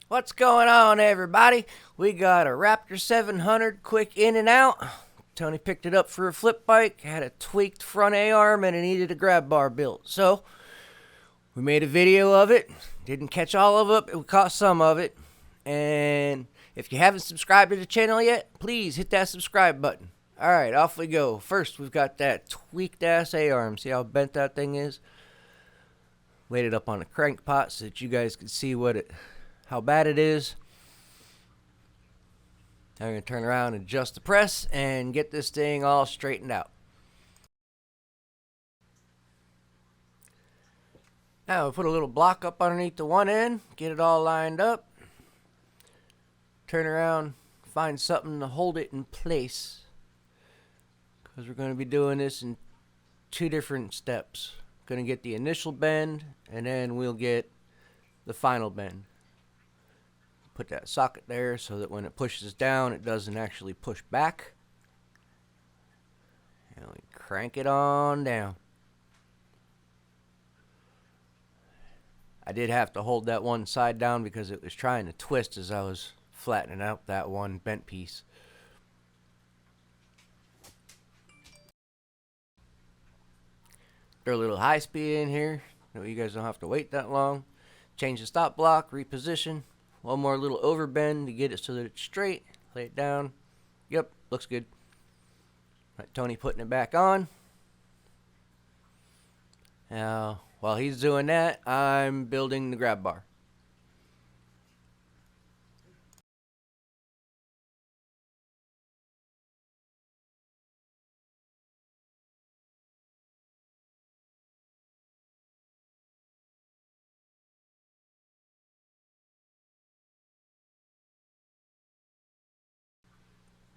What's going on, everybody? We got a Raptor 700 quick in and out. Tony picked it up for a flip bike, had a tweaked front A-arm, and it needed a grab bar built. So, we made a video of it. Didn't catch all of it, but we caught some of it. And if you haven't subscribed to the channel yet, please hit that subscribe button. Alright, off we go. First, we've got that tweaked-ass A-arm. See how bent that thing is? Laid it up on a crank pot so that you guys can see how bad it is. Now I'm going to turn around and adjust the press and get this thing all straightened out. Now we'll put a little block up underneath the one end, get it all lined up. Turn around, find something to hold it in place, because we're going to be doing this in two different steps. Going to get the initial bend, and then we'll get the final bend. Put that socket there so that when it pushes down, it doesn't actually push back. And we crank it on down. I did have to hold that one side down because it was trying to twist as I was flattening out that one bent piece. Throw a little high speed in here. No, you guys don't have to wait that long. Change the stop block, reposition. One more little overbend to get it so that it's straight. Lay it down. Yep, looks good. Right, Tony putting it back on. Now, while he's doing that, I'm building the grab bar.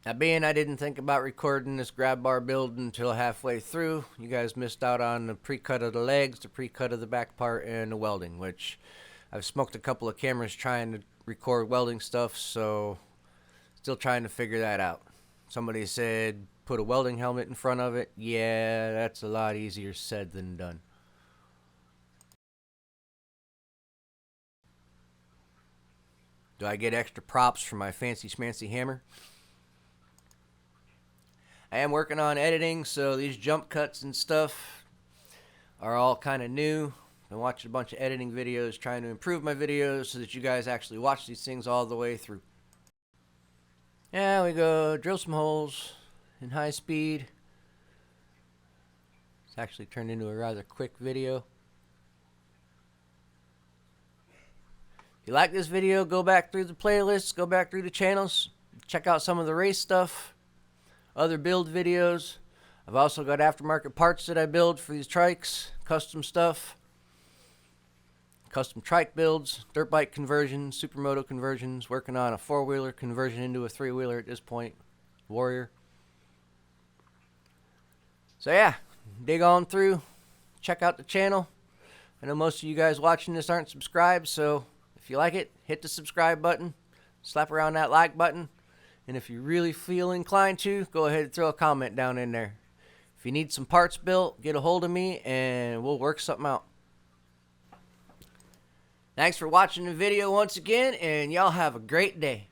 Now, being I didn't think about recording this grab bar build until halfway through, you guys missed out on the pre-cut of the legs, the pre-cut of the back part, and the welding, which I've smoked a couple of cameras trying to record welding stuff, so still trying to figure that out. Somebody said put a welding helmet in front of it. Yeah, that's a lot easier said than done. Do I get extra props for my fancy schmancy hammer? I am working on editing, so these jump cuts and stuff are all kind of new. Been watching a bunch of editing videos, trying to improve my videos so that you guys actually watch these things all the way through. Yeah, we go drill some holes in high speed. It's actually turned into a rather quick video. If you like this video, go back through the playlists, go back through the channels, check out some of the race stuff. Other build videos. I've also got aftermarket parts that I build for these trikes, custom stuff, custom trike builds, dirt bike conversions, supermoto conversions, working on a four-wheeler conversion into a three-wheeler at this point, Warrior. So yeah, dig on through, check out the channel. I know most of you guys watching this aren't subscribed, so if you like it, hit the subscribe button, slap around that like button. And if you really feel inclined to, go ahead and throw a comment down in there. If you need some parts built, get a hold of me and we'll work something out. Thanks for watching the video once again, and y'all have a great day.